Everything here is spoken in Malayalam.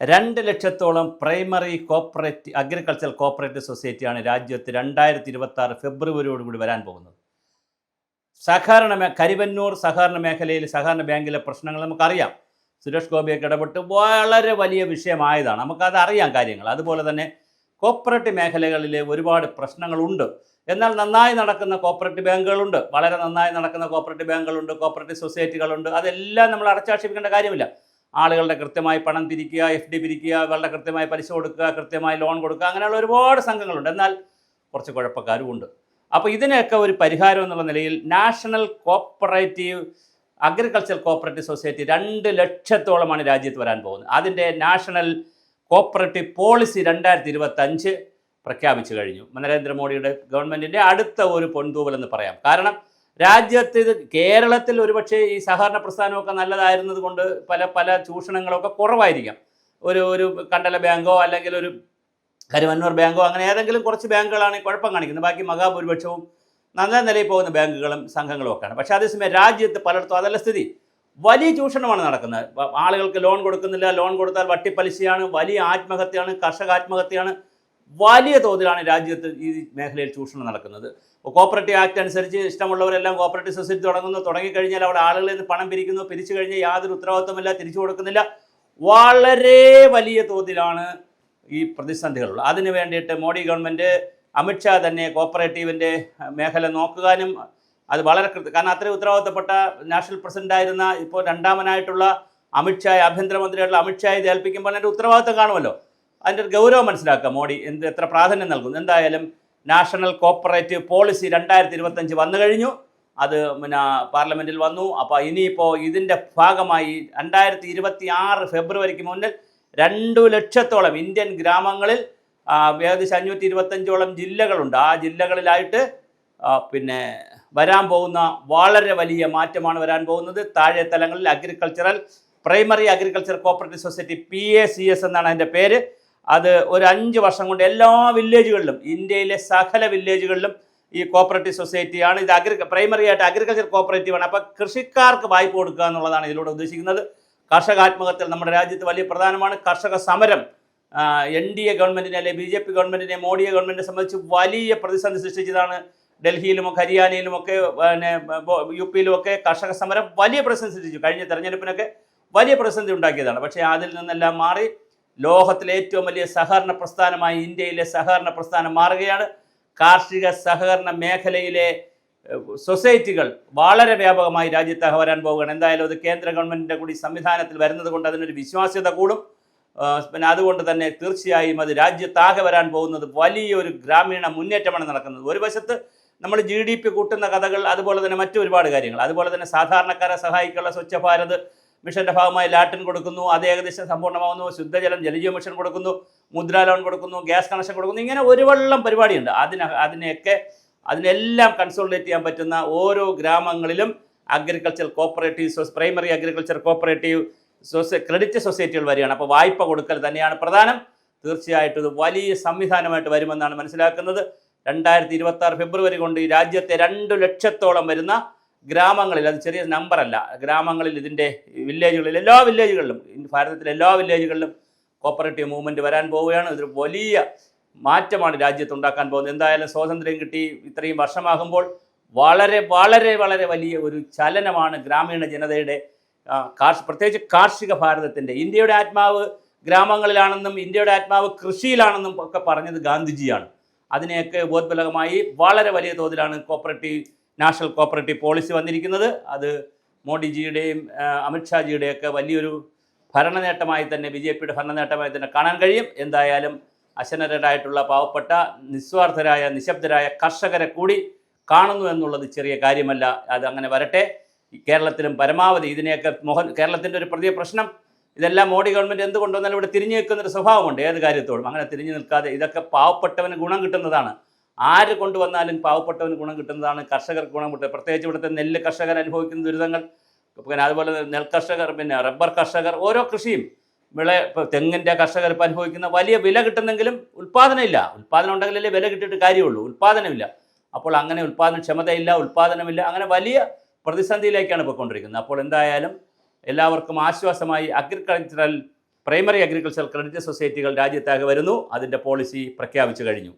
2 ലക്ഷത്തോളം പ്രൈമറി അഗ്രികൾച്ചർ കോപ്പറേറ്റീവ് സൊസൈറ്റിയാണ് രാജ്യത്ത് 2026 ഫെബ്രുവരിയോടുകൂടി വരാൻ പോകുന്നത്. കരിവന്നൂർ സഹകരണ മേഖലയിൽ സഹകരണ ബാങ്കിലെ പ്രശ്നങ്ങൾ നമുക്കറിയാം. സുരേഷ് ഗോപിയൊക്കെ ഇടപെട്ട് വളരെ വലിയ വിഷയമായതാണ്, നമുക്കത് അറിയാം കാര്യങ്ങൾ. അതുപോലെ തന്നെ കോപ്പറേറ്റീവ് മേഖലകളിലെ ഒരുപാട് പ്രശ്നങ്ങളുണ്ട്. എന്നാൽ നന്നായി നടക്കുന്ന കോപ്പറേറ്റീവ് ബാങ്കുകളുണ്ട്, വളരെ നന്നായി നടക്കുന്ന കോപ്പറേറ്റീവ് ബാങ്കുകളുണ്ട്, കോപ്പറേറ്റീവ് സൊസൈറ്റികളുണ്ട്. അതെല്ലാം നമ്മൾ അടച്ചാക്ഷേപിക്കേണ്ട കാര്യമില്ല. ആളുകളുടെ കൃത്യമായി പണം പിരിക്കുക, FD പിരിക്കുക, വളരെ കൃത്യമായി പലിശ കൊടുക്കുക, കൃത്യമായി ലോൺ കൊടുക്കുക, അങ്ങനെയുള്ള ഒരുപാട് സംഘങ്ങളുണ്ട്. എന്നാൽ കുറച്ച് കുഴപ്പക്കാരും ഉണ്ട്. അപ്പോൾ ഇതിനൊക്കെ ഒരു പരിഹാരം എന്നുള്ള നിലയിൽ national cooperative agriculture cooperative society 2 ലക്ഷത്തോളമാണ് രാജ്യത്ത് വരാൻ പോകുന്നത്. അതിൻ്റെ നാഷണൽ കോപ്പറേറ്റീവ് പോളിസി 2025 പ്രഖ്യാപിച്ചു കഴിഞ്ഞു. നരേന്ദ്രമോദിയുടെ ഗവൺമെൻറ്റിൻ്റെ അടുത്ത ഒരു പൊൻതൂവലെന്ന് പറയാം. കാരണം രാജ്യത്ത് കേരളത്തിൽ ഒരുപക്ഷെ ഈ സഹകരണ പ്രസ്ഥാനമൊക്കെ നല്ലതായിരുന്നത് കൊണ്ട് പല ചൂഷണങ്ങളൊക്കെ കുറവായിരിക്കാം. ഒരു കണ്ടല ബാങ്കോ അല്ലെങ്കിൽ ഒരു കരുവന്നൂർ ബാങ്കോ അങ്ങനെ ഏതെങ്കിലും കുറച്ച് ബാങ്കുകളാണ് കുഴപ്പം കാണിക്കുന്നത്. ബാക്കി മഹാഭൂരിപക്ഷവും നല്ല നിലയിൽ പോകുന്ന ബാങ്കുകളും സംഘങ്ങളും ഒക്കെയാണ്. പക്ഷേ അതേസമയം രാജ്യത്ത് പലയിടത്തും അതല്ല സ്ഥിതി. വലിയ ചൂഷണമാണ് നടക്കുന്നത്. ആളുകൾക്ക് ലോൺ കൊടുക്കുന്നില്ല, ലോൺ കൊടുത്താൽ വട്ടിപ്പലിശയാണ്, വലിയ ആത്മഹത്യയാണ്, കർഷക ആത്മഹത്യയാണ്. വലിയ തോതിലാണ് രാജ്യത്ത് ഈ മേഖലയിൽ ചൂഷണം നടക്കുന്നത്. കോപ്പറേറ്റീവ് ആക്ട് അനുസരിച്ച് ഇഷ്ടമുള്ളവരെല്ലാം കോപ്പറേറ്റീവ് സൊസൈറ്റി തുടങ്ങിക്കഴിഞ്ഞാൽ അവിടെ ആളുകളിൽ നിന്ന് പണം പിരിച്ചു കഴിഞ്ഞാൽ യാതൊരു ഉത്തരവാദിത്വമില്ല, തിരിച്ചു കൊടുക്കുന്നില്ല. വളരെ വലിയ തോതിലാണ് ഈ പ്രതിസന്ധികളുള്ളത്. അതിനു വേണ്ടിയിട്ട് മോഡി ഗവൺമെൻറ്, അമിത്ഷാ തന്നെ കോപ്പറേറ്റീവിൻ്റെ മേഖല നോക്കാനും അത് വളരെ കാരണം അത്രയും ഉത്തരവാദിത്തപ്പെട്ട നാഷണൽ പ്രസിഡൻ്റായിരുന്ന ഇപ്പോൾ രണ്ടാമനായിട്ടുള്ള അമിത്ഷായെ, ആഭ്യന്തരമന്ത്രിയായിട്ടുള്ള അമിത്ഷായെ ഇത് ഏൽപ്പിക്കുമ്പോൾ അതിൻ്റെ ഉത്തരവാദിത്തം കാണുമല്ലോ. അതിൻ്റെ ഒരു ഗൗരവം മനസ്സിലാക്കുക മോഡി എത്ര പ്രാധാന്യം നൽകുന്നു. എന്തായാലും നാഷണൽ കോപ്പറേറ്റീവ് പോളിസി 2025 വന്നു കഴിഞ്ഞു. അത് പാർലമെൻറ്റിൽ വന്നു. അപ്പോൾ ഇനിയിപ്പോൾ ഇതിൻ്റെ ഭാഗമായി 2026 ഫെബ്രുവരിക്ക് മുന്നിൽ 2 ലക്ഷത്തോളം ഇന്ത്യൻ ഗ്രാമങ്ങളിൽ ഏകദേശം 525ഓളം ജില്ലകളുണ്ട്. ആ ജില്ലകളിലായിട്ട് വരാൻ പോകുന്ന വളരെ വലിയ മാറ്റമാണ് വരാൻ പോകുന്നത്. താഴെ തലങ്ങളിൽ primary agriculture cooperative society PACS എന്നാണ് അതിൻ്റെ പേര്. അത് ഒരു 5 വർഷം കൊണ്ട് എല്ലാ വില്ലേജുകളിലും, ഇന്ത്യയിലെ സകല വില്ലേജുകളിലും ഈ കോപ്പറേറ്റീവ് സൊസൈറ്റിയാണ്. ഇത് പ്രൈമറി ആയിട്ട് അഗ്രികൾച്ചർ കോപ്പറേറ്റീവാണ്. അപ്പോൾ കൃഷിക്കാർക്ക് വായ്പ കൊടുക്കുക എന്നുള്ളതാണ് ഇതിലൂടെ ഉദ്ദേശിക്കുന്നത്. കർഷക ആത്മഹത്യ നമ്മുടെ രാജ്യത്ത് വലിയ പ്രധാനമാണ്. കർഷക സമരം NDA ഗവൺമെൻറ്റിനെ അല്ലെങ്കിൽ BJP ഗവൺമെൻറ്റിനെ, മോഡിയെ ഗവൺമെൻറ്റിനെ സംബന്ധിച്ച് വലിയ പ്രതിസന്ധി സൃഷ്ടിച്ചതാണ്. ഡൽഹിയിലുമൊക്കെ ഹരിയാനയിലുമൊക്കെ UP-യിലുമൊക്കെ കർഷക സമരം വലിയ പ്രതിസന്ധി സൃഷ്ടിച്ചു. കഴിഞ്ഞ തെരഞ്ഞെടുപ്പിനൊക്കെ വലിയ പ്രതിസന്ധി ഉണ്ടാക്കിയതാണ്. പക്ഷേ അതിൽ നിന്നെല്ലാം മാറി ലോകത്തിലെ ഏറ്റവും വലിയ സഹകരണ പ്രസ്ഥാനമായി ഇന്ത്യയിലെ സഹകരണ പ്രസ്ഥാനം മാറുകയാണ്. കാർഷിക സഹകരണ മേഖലയിലെ സൊസൈറ്റികൾ വളരെ വ്യാപകമായി രാജ്യത്ത് വരാൻ പോവുകയാണ്. എന്തായാലും അത് കേന്ദ്ര ഗവൺമെൻറ്റിൻ്റെ കൂടി സംവിധാനത്തിൽ വരുന്നത് കൊണ്ട് അതിനൊരു വിശ്വാസ്യത കൂടും. അതുകൊണ്ട് തന്നെ തീർച്ചയായും അത് രാജ്യത്താകെ വരാൻ പോകുന്നത് വലിയൊരു ഗ്രാമീണ മുന്നേറ്റമാണ് നടക്കുന്നത്. ഒരു വശത്ത് നമ്മൾ GDP കൂട്ടുന്ന കഥകൾ, അതുപോലെ തന്നെ മറ്റു ഒരുപാട് കാര്യങ്ങൾ, അതുപോലെ തന്നെ സാധാരണക്കാരെ സഹായിക്കാനുള്ള സ്വച്ഛ ഭാരത് മിഷൻ്റെ ഭാഗമായി ലാറ്റിൻ കൊടുക്കുന്നു, അത് ഏകദേശം സമ്പൂർണ്ണമാകുന്നു. ശുദ്ധജലം ജലജീവ മിഷൻ കൊടുക്കുന്നു, മുദ്രാ ലോൺ കൊടുക്കുന്നു, ഗ്യാസ് കണക്ഷൻ കൊടുക്കുന്നു. ഇങ്ങനെ ഒരു വള്ളം പരിപാടിയുണ്ട്. അതിനെല്ലാം കൺസോളിഡേറ്റ് ചെയ്യാൻ പറ്റുന്ന ഓരോ ഗ്രാമങ്ങളിലും agriculture cooperative, primary agriculture cooperative credit സൊസൈറ്റികൾ വരികയാണ്. അപ്പോൾ വായ്പ കൊടുക്കൽ തന്നെയാണ് പ്രധാനം. തീർച്ചയായിട്ടും ഇത് വലിയ സംവിധാനമായിട്ട് വരുമെന്നാണ് മനസ്സിലാക്കുന്നത്. 2026 ഫെബ്രുവരി കൊണ്ട് ഈ രാജ്യത്തെ 2 ലക്ഷത്തോളം വരുന്ന ഗ്രാമങ്ങളിൽ, അത് ചെറിയ നമ്പറല്ല, ഗ്രാമങ്ങളിൽ ഇതിൻ്റെ വില്ലേജുകളിൽ, എല്ലാ വില്ലേജുകളിലും, ഭാരതത്തിലെ എല്ലാ വില്ലേജുകളിലും കോപ്പറേറ്റീവ് മൂവ്മെൻറ്റ് വരാൻ പോവുകയാണ്. ഇതൊരു വലിയ മാറ്റമാണ് രാജ്യത്ത് ഉണ്ടാക്കാൻ പോകുന്നത്. എന്തായാലും സ്വാതന്ത്ര്യം കിട്ടി ഇത്രയും വർഷമാകുമ്പോൾ വളരെ വളരെ വളരെ വലിയ ഒരു ചലനമാണ് ഗ്രാമീണ ജനതയുടെ, പ്രത്യേകിച്ച് കാർഷിക ഭാരതത്തിൻ്റെ. ഇന്ത്യയുടെ ആത്മാവ് ഗ്രാമങ്ങളിലാണെന്നും ഇന്ത്യയുടെ ആത്മാവ് കൃഷിയിലാണെന്നും ഒക്കെ പറഞ്ഞത് ഗാന്ധിജിയാണ്. അതിനെയൊക്കെ ഉപോത്ബലകമായി വളരെ വലിയ തോതിലാണ് നാഷണൽ കോപ്പറേറ്റീവ് പോളിസി വന്നിരിക്കുന്നത്. അത് മോഡിജിയുടെയും അമിത്ഷാജിയുടെയൊക്കെ വലിയൊരു ഭരണനേട്ടമായി തന്നെ, BJPയുടെ ഭരണനേട്ടമായി തന്നെ കാണാൻ കഴിയും. എന്തായാലും അശനരായിട്ടുള്ള പാവപ്പെട്ട നിസ്വാർത്ഥരായ നിശബ്ദരായ കർഷകരെ കൂടി കാണുന്നു എന്നുള്ളത് ചെറിയ കാര്യമല്ല. അത് അങ്ങനെ വരട്ടെ. കേരളത്തിലും പരമാവധി ഇതിനെയൊക്കെ കേരളത്തിൻ്റെ ഒരു പ്രത്യേക പ്രശ്നം, ഇതെല്ലാം മോഡി ഗവൺമെൻറ് എന്തുകൊണ്ടുവന്നാലും ഇവിടെ തിരിഞ്ഞു നിൽക്കുന്നൊരു സ്വഭാവമുണ്ട് ഏത് കാര്യത്തോടും. അങ്ങനെ തിരിഞ്ഞു നിൽക്കാതെ ഇതൊക്കെ പാവപ്പെട്ടവന് ഗുണം കിട്ടുന്നതാണ്. ആര് കൊണ്ടുവന്നാലും പാവപ്പെട്ടവന് ഗുണം കിട്ടുന്നതാണ്, കർഷകർക്ക് ഗുണം കിട്ടുന്നത്. പ്രത്യേകിച്ച് ഇവിടുത്തെ നെല്ല് കർഷകർ അനുഭവിക്കുന്ന ദുരിതങ്ങൾ, അതുപോലെ നെൽകർഷകർ, റബ്ബർ കർഷകർ, ഓരോ കൃഷിയും ഇപ്പോൾ തെങ്ങിൻ്റെ കർഷകർ ഇപ്പോൾ അനുഭവിക്കുന്ന വലിയ വില കിട്ടുന്നെങ്കിലും ഉൽപ്പാദനമില്ല. ഉൽപ്പാദനം ഉണ്ടെങ്കിലല്ലേ വില കിട്ടിയിട്ട് കാര്യമുള്ളൂ. ഉൽപ്പാദനമില്ല. അപ്പോൾ അങ്ങനെ ഉൽപ്പാദനക്ഷമതയില്ല, ഉൽപ്പാദനമില്ല. അങ്ങനെ വലിയ പ്രതിസന്ധിയിലേക്കാണ് പോയിക്കൊണ്ടിരിക്കുന്നത്. അപ്പോൾ എന്തായാലും എല്ലാവർക്കും ആശ്വാസമായി അഗ്രികൾച്ചറൽ പ്രൈമറി അഗ്രികൾച്ചർ ക്രെഡിറ്റ് സൊസൈറ്റികൾ രാജ്യത്താകെ വരുന്നു. അതിൻ്റെ പോളിസി പ്രഖ്യാപിച്ചു കഴിഞ്ഞു.